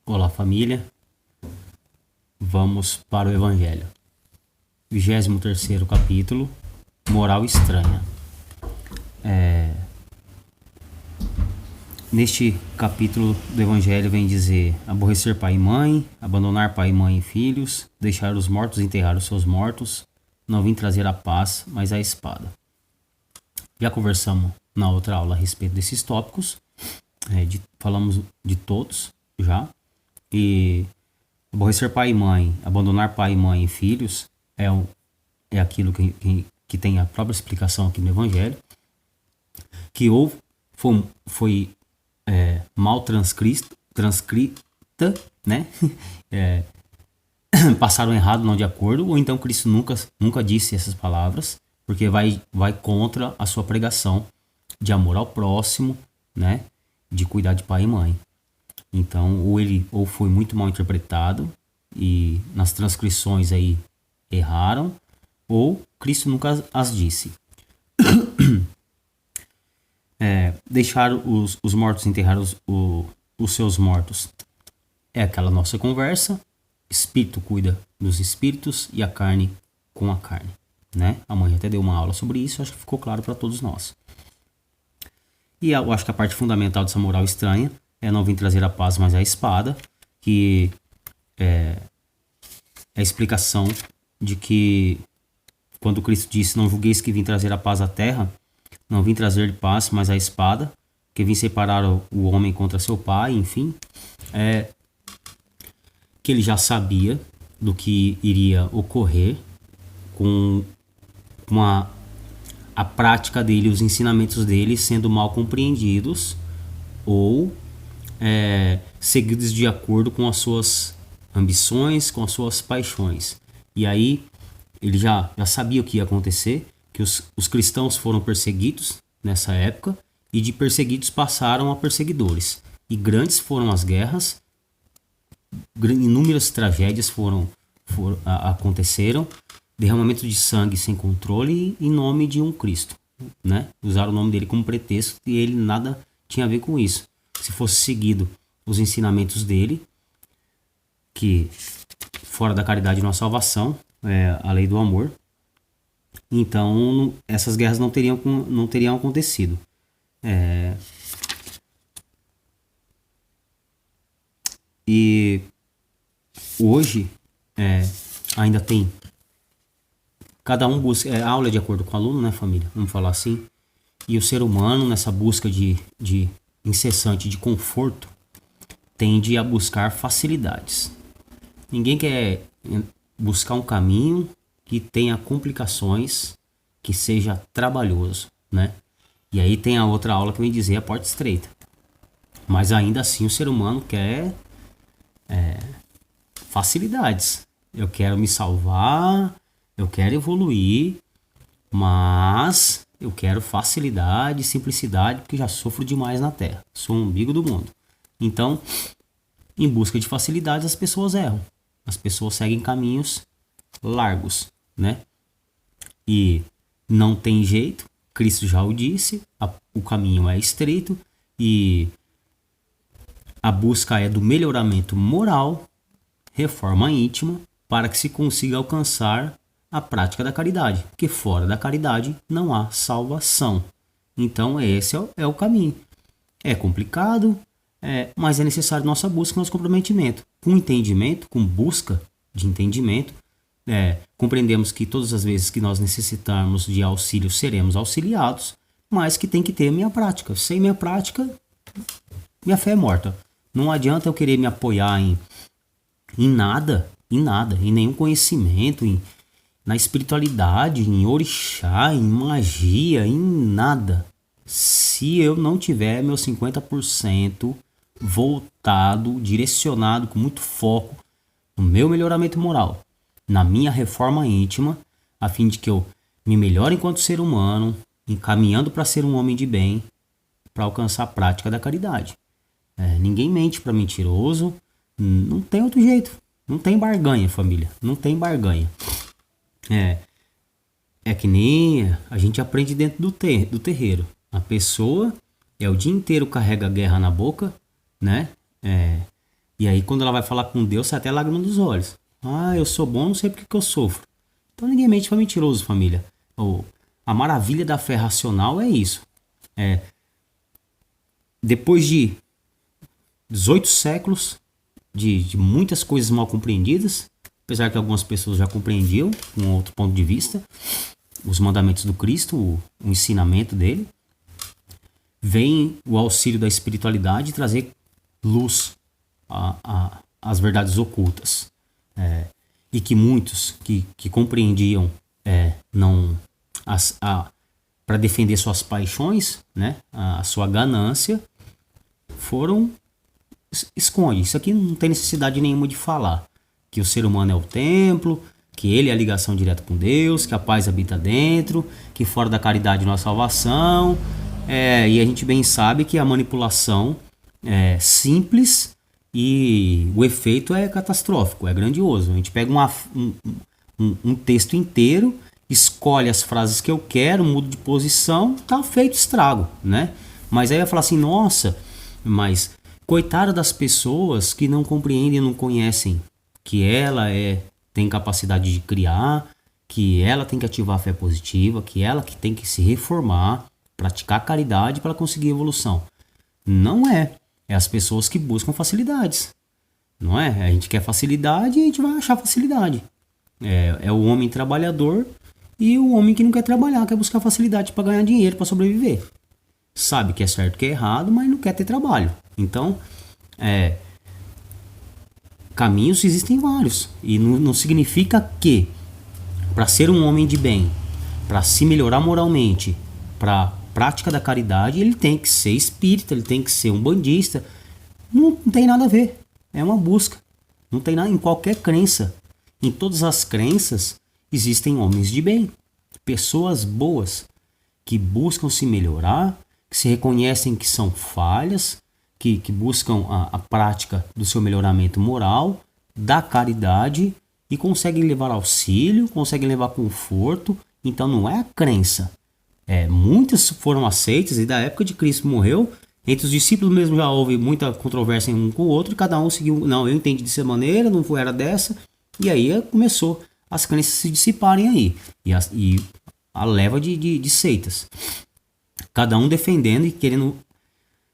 Olá, família. Vamos para o Evangelho. 23º capítulo, Moral Estranha. Neste capítulo do Evangelho vem dizer: aborrecer pai e mãe, abandonar pai, mãe e filhos, deixar os mortos enterrar os seus mortos, não vim trazer a paz, mas a espada. Já conversamos na outra aula a respeito desses tópicos, falamos de todos já, e aborrecer pai e mãe, abandonar pai, mãe e filhos é aquilo que tem a própria explicação aqui no Evangelho, que ou foi mal transcrita, né? Passaram errado, não de acordo, ou então Cristo nunca disse essas palavras, porque vai contra a sua pregação de amor ao próximo, né? De cuidar de pai e mãe. Então, ou foi muito mal interpretado e nas transcrições aí erraram, ou Cristo nunca as disse. Deixar os mortos enterrar os seus mortos é aquela nossa conversa. Espírito cuida dos espíritos e a carne com a carne, né? A mãe até deu uma aula sobre isso, acho que ficou claro para todos nós. E eu acho que a parte fundamental dessa moral estranha é não vir trazer a paz, mas a espada, que é a explicação de que quando Cristo disse: não julgueis que vim trazer a paz à terra, não vim trazer paz, mas a espada, que vim separar o homem contra seu pai, enfim, que ele já sabia do que iria ocorrer com a prática dele, os ensinamentos dele sendo mal compreendidos ou seguidos de acordo com as suas ambições, com as suas paixões. E aí ele já sabia o que ia acontecer, que os cristãos foram perseguidos nessa época, e de perseguidos passaram a perseguidores. E grandes foram as guerras, inúmeras tragédias aconteceram, derramamento de sangue sem controle em nome de um Cristo, né? Usaram o nome dele como pretexto e ele nada tinha a ver com isso. Se fosse seguido os ensinamentos dele, que fora da caridade não há salvação, a lei do amor, então essas guerras não teriam acontecido. E hoje ainda tem, cada um busca, aula de acordo com o aluno, né, família? Vamos falar assim. E o ser humano, nessa busca de incessante de conforto, tende a buscar facilidades. Ninguém quer buscar um caminho que tenha complicações, que seja trabalhoso, né? E aí tem a outra aula que vem dizer a porta estreita. Mas ainda assim o ser humano quer facilidades. Eu quero me salvar, eu quero evoluir, mas eu quero facilidade, simplicidade, porque já sofro demais na Terra. Sou o umbigo do mundo. Então, em busca de facilidades, as pessoas erram. As pessoas seguem caminhos largos, né? E não tem jeito, Cristo já o disse, o caminho é estreito e a busca é do melhoramento moral, reforma íntima, para que se consiga alcançar a prática da caridade, porque fora da caridade não há salvação. Então esse é o caminho. É complicado, mas é necessário nossa busca, nosso comprometimento. Com entendimento, com busca de entendimento, compreendemos que todas as vezes que nós necessitarmos de auxílio seremos auxiliados, mas que tem que ter minha prática. Sem minha prática, minha fé é morta. Não adianta eu querer me apoiar em nada, em nenhum conhecimento, na espiritualidade, em orixá, em magia, em nada. Se eu não tiver meu 50% voltado, direcionado, com muito foco no meu melhoramento moral, na minha reforma íntima, a fim de que eu me melhore enquanto ser humano, encaminhando para ser um homem de bem, para alcançar a prática da caridade. Ninguém mente para mentiroso, não tem outro jeito, não tem barganha, família, não tem barganha. É que nem a gente aprende dentro do terreiro. A pessoa o dia inteiro carrega a guerra na boca, né? E aí quando ela vai falar com Deus, sai até lágrima dos olhos. Ah, eu sou bom, não sei porque que eu sofro. Então ninguém mente para mentiroso, família. A maravilha da fé racional é isso. Depois de 18 séculos de muitas coisas mal compreendidas, apesar que algumas pessoas já compreendiam com outro ponto de vista, os mandamentos do Cristo, o ensinamento dele, vem o auxílio da espiritualidade trazer luz às verdades ocultas. E que muitos que compreendiam não para defender suas paixões, né, a sua ganância, foram esconde. Isso aqui não tem necessidade nenhuma de falar. Que o ser humano é o templo, que ele é a ligação direta com Deus, que a paz habita dentro, que fora da caridade não há salvação. E a gente bem sabe que a manipulação é simples e o efeito é catastrófico, é grandioso. A gente pega um texto inteiro, escolhe as frases que eu quero, mudo de posição, tá feito estrago, né? Mas aí eu falo assim, nossa, mas coitada das pessoas que não compreendem, não conhecem que ela tem capacidade de criar, que ela tem que ativar a fé positiva, que ela que tem que se reformar, praticar caridade para conseguir evolução. Não é. É as pessoas que buscam facilidades. Não é? A gente quer facilidade e a gente vai achar facilidade. É o homem trabalhador e o homem que não quer trabalhar, quer buscar facilidade para ganhar dinheiro, para sobreviver. Sabe que é certo, que é errado, mas não quer ter trabalho. Então, caminhos existem vários. E não significa que para ser um homem de bem, para se melhorar moralmente, para prática da caridade, ele tem que ser espírita, ele tem que ser um bandista. Não tem nada a ver. É uma busca. Não tem nada em qualquer crença. Em todas as crenças existem homens de bem, pessoas boas que buscam se melhorar, que se reconhecem que são falhas, que buscam a prática do seu melhoramento moral, da caridade e conseguem levar auxílio, conseguem levar conforto. Então não é a crença. Muitas foram aceitas e da época de Cristo morreu, entre os discípulos mesmo já houve muita controvérsia um com o outro, e cada um seguiu, não, eu entendi dessa maneira, não era dessa, e aí começou as crenças se dissiparem aí, e a leva de seitas, cada um defendendo e querendo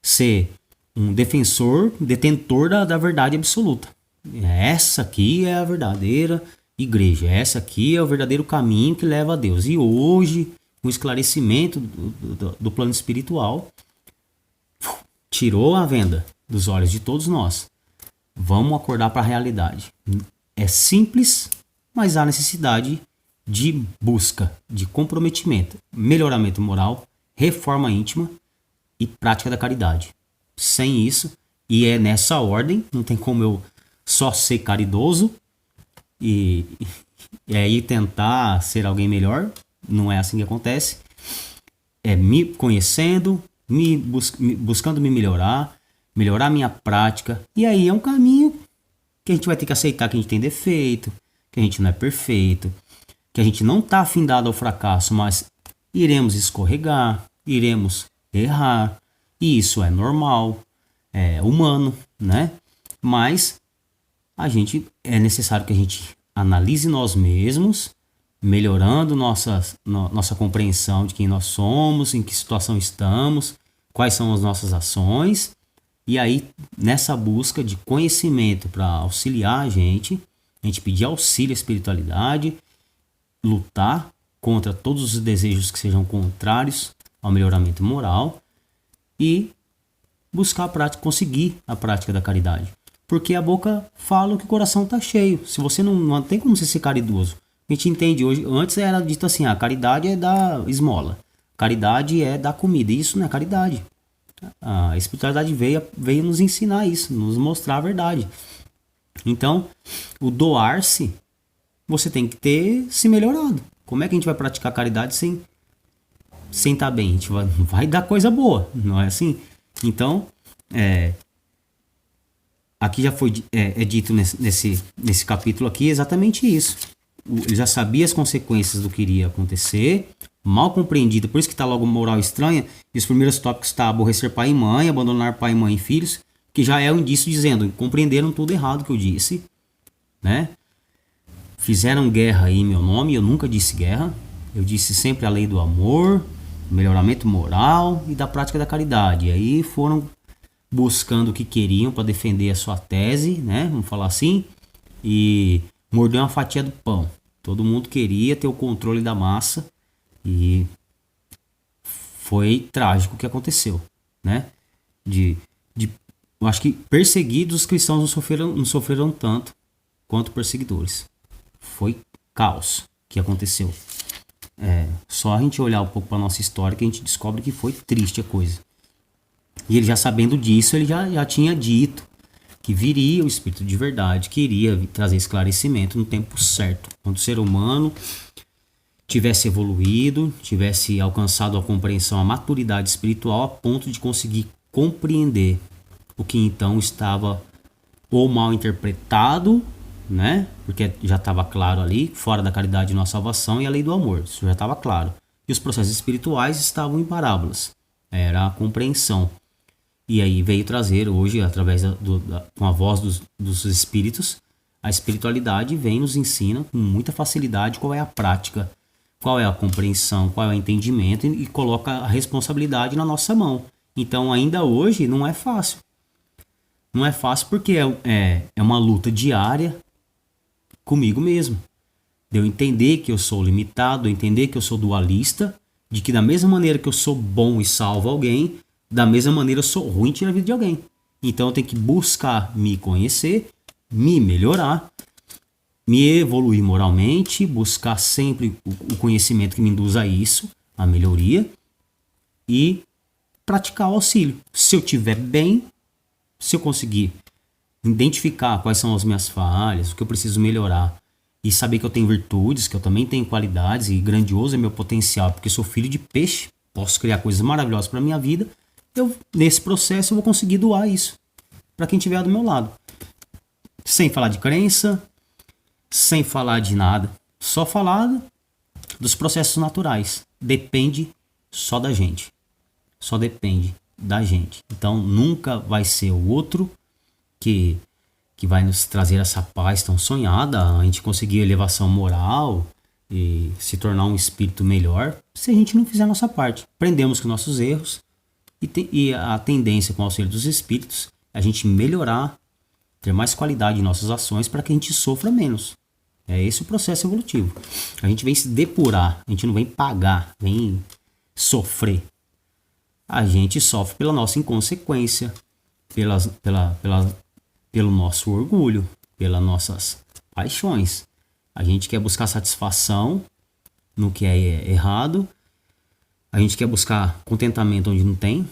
ser um defensor, detentor da verdade absoluta. Essa aqui é a verdadeira igreja, essa aqui é o verdadeiro caminho que leva a Deus. E hoje, o esclarecimento do plano espiritual tirou a venda dos olhos de todos nós. Vamos acordar para a realidade. É simples, mas há necessidade de busca, de comprometimento, melhoramento moral, reforma íntima e prática da caridade. Sem isso, e é nessa ordem, não tem como eu só ser caridoso e aí tentar ser alguém melhor. Não é assim que acontece. É me conhecendo, buscando me melhorar minha prática. E aí é um caminho que a gente vai ter que aceitar que a gente tem defeito, que a gente não é perfeito, que a gente não está afindado ao fracasso, mas iremos escorregar, iremos errar. E isso é normal, é humano, né? Mas é necessário que a gente analise nós mesmos, melhorando nossa compreensão de quem nós somos, em que situação estamos, quais são as nossas ações. E aí, nessa busca de conhecimento para auxiliar a gente pedir auxílio à espiritualidade, lutar contra todos os desejos que sejam contrários ao melhoramento moral e buscar a prática, conseguir a prática da caridade. Porque a boca fala que o coração está cheio. Se você não tem como você ser caridoso. A gente entende hoje, antes era dito assim, a caridade é dar esmola, caridade é dar comida. Isso não é caridade. A espiritualidade veio nos ensinar isso, nos mostrar a verdade. Então, o doar-se, você tem que ter se melhorado. Como é que a gente vai praticar caridade sem estar bem? A gente vai dar coisa boa, não é assim? Então, aqui já foi dito nesse capítulo aqui exatamente isso. Ele já sabia as consequências do que iria acontecer, mal compreendido, por isso que está logo moral estranha, e os primeiros tópicos está aborrecer pai e mãe, abandonar pai, mãe e filhos, que já é um indício dizendo, compreenderam tudo errado que eu disse, né? Fizeram guerra aí em meu nome, eu nunca disse guerra. Eu disse sempre a lei do amor, melhoramento moral e da prática da caridade. E aí foram buscando o que queriam para defender a sua tese, né? Vamos falar assim. E morder uma fatia do pão. Todo mundo queria ter o controle da massa e foi trágico o que aconteceu, né? Eu acho que perseguidos os cristãos não sofreram tanto quanto perseguidores. Foi caos que aconteceu. Só a gente olhar um pouco para nossa história que a gente descobre que foi triste a coisa. E ele já sabendo disso, ele já tinha dito que viria o Espírito de verdade, que iria trazer esclarecimento no tempo certo, quando o ser humano tivesse evoluído, tivesse alcançado a compreensão, a maturidade espiritual a ponto de conseguir compreender o que então estava ou mal interpretado, né? Porque já estava claro ali, fora da caridade não há salvação, e a lei do amor, isso já estava claro. E os processos espirituais estavam em parábolas, era a compreensão. E aí veio trazer hoje, através com a voz dos espíritos, a espiritualidade vem nos ensina com muita facilidade qual é a prática, qual é a compreensão, qual é o entendimento e coloca a responsabilidade na nossa mão. Então ainda hoje não é fácil. Não é fácil porque é uma luta diária comigo mesmo. De eu entender que eu sou limitado, entender que eu sou dualista, de que da mesma maneira que eu sou bom e salvo alguém, da mesma maneira eu sou ruim e tiro a vida de alguém. Então eu tenho que buscar me conhecer, me melhorar, me evoluir moralmente, buscar sempre o conhecimento que me induz a isso, a melhoria, e praticar o auxílio. Se eu estiver bem, se eu conseguir identificar quais são as minhas falhas, o que eu preciso melhorar, e saber que eu tenho virtudes, que eu também tenho qualidades, e grandioso é meu potencial, porque sou filho de peixe, posso criar coisas maravilhosas para minha vida, nesse processo eu vou conseguir doar isso para quem estiver do meu lado. Sem falar de crença, sem falar de nada, só falar dos processos naturais. Depende só da gente. Só depende da gente. Então nunca vai ser o outro que vai nos trazer essa paz tão sonhada, a gente conseguir elevação moral e se tornar um espírito melhor, se a gente não fizer a nossa parte. Aprendemos com nossos erros e a tendência com o auxílio dos espíritos é a gente melhorar, ter mais qualidade em nossas ações para que a gente sofra menos. É esse o processo evolutivo. A gente vem se depurar, a gente não vem pagar, vem sofrer. A gente sofre pela nossa inconsequência, pelo nosso orgulho, pelas nossas paixões. A gente quer buscar satisfação no que é errado, a gente quer buscar contentamento onde não tem,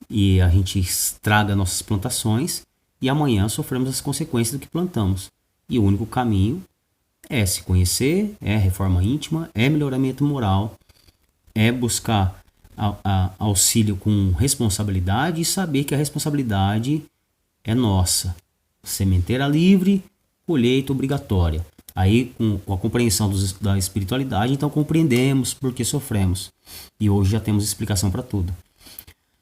e a gente estraga nossas plantações, e amanhã sofremos as consequências do que plantamos. E o único caminho é se conhecer, é reforma íntima, é melhoramento moral, é buscar auxílio com responsabilidade e saber que a responsabilidade é nossa. Sementeira livre, colheita obrigatória. Aí, com a compreensão da espiritualidade, então compreendemos por que sofremos. E hoje já temos explicação para tudo.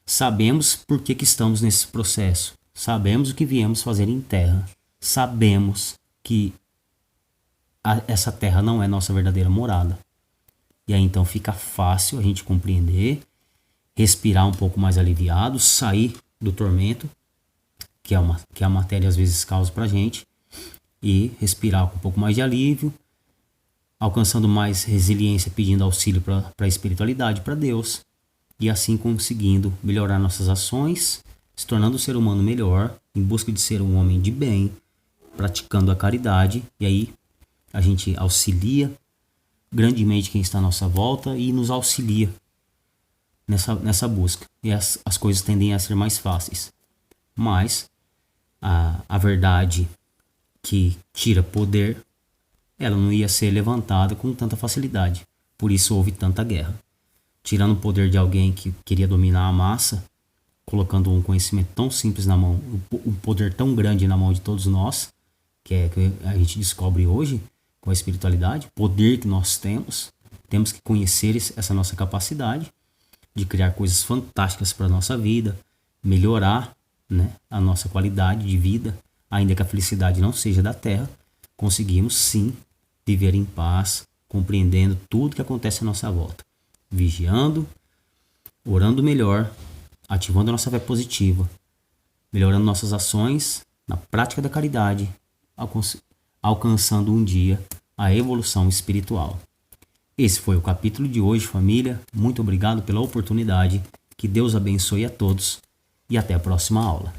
Sabemos por que estamos nesse processo. Sabemos o que viemos fazer em terra. Sabemos que essa terra não é nossa verdadeira morada. E aí então fica fácil a gente compreender, respirar um pouco mais aliviado, sair do tormento que a matéria às vezes causa pra gente, e respirar com um pouco mais de alívio, alcançando mais resiliência, pedindo auxílio para a espiritualidade, para Deus, e assim conseguindo melhorar nossas ações, se tornando um ser humano melhor, em busca de ser um homem de bem, praticando a caridade, e aí a gente auxilia grandemente quem está à nossa volta e nos auxilia nessa busca. E as coisas tendem a ser mais fáceis. Mas a verdade que tira poder, ela não ia ser levantada com tanta facilidade. Por isso houve tanta guerra. Tirando o poder de alguém que queria dominar a massa, colocando um conhecimento tão simples na mão, um poder tão grande na mão de todos nós, que a gente descobre hoje com a espiritualidade, o poder que nós temos que conhecer essa nossa capacidade de criar coisas fantásticas para a nossa vida, melhorar, né, a nossa qualidade de vida, ainda que a felicidade não seja da terra, conseguimos sim viver em paz, compreendendo tudo que acontece à nossa volta, vigiando, orando melhor, ativando a nossa fé positiva, melhorando nossas ações na prática da caridade, alcançando um dia a evolução espiritual. Esse foi o capítulo de hoje, família. Muito obrigado pela oportunidade. Que Deus abençoe a todos e até a próxima aula.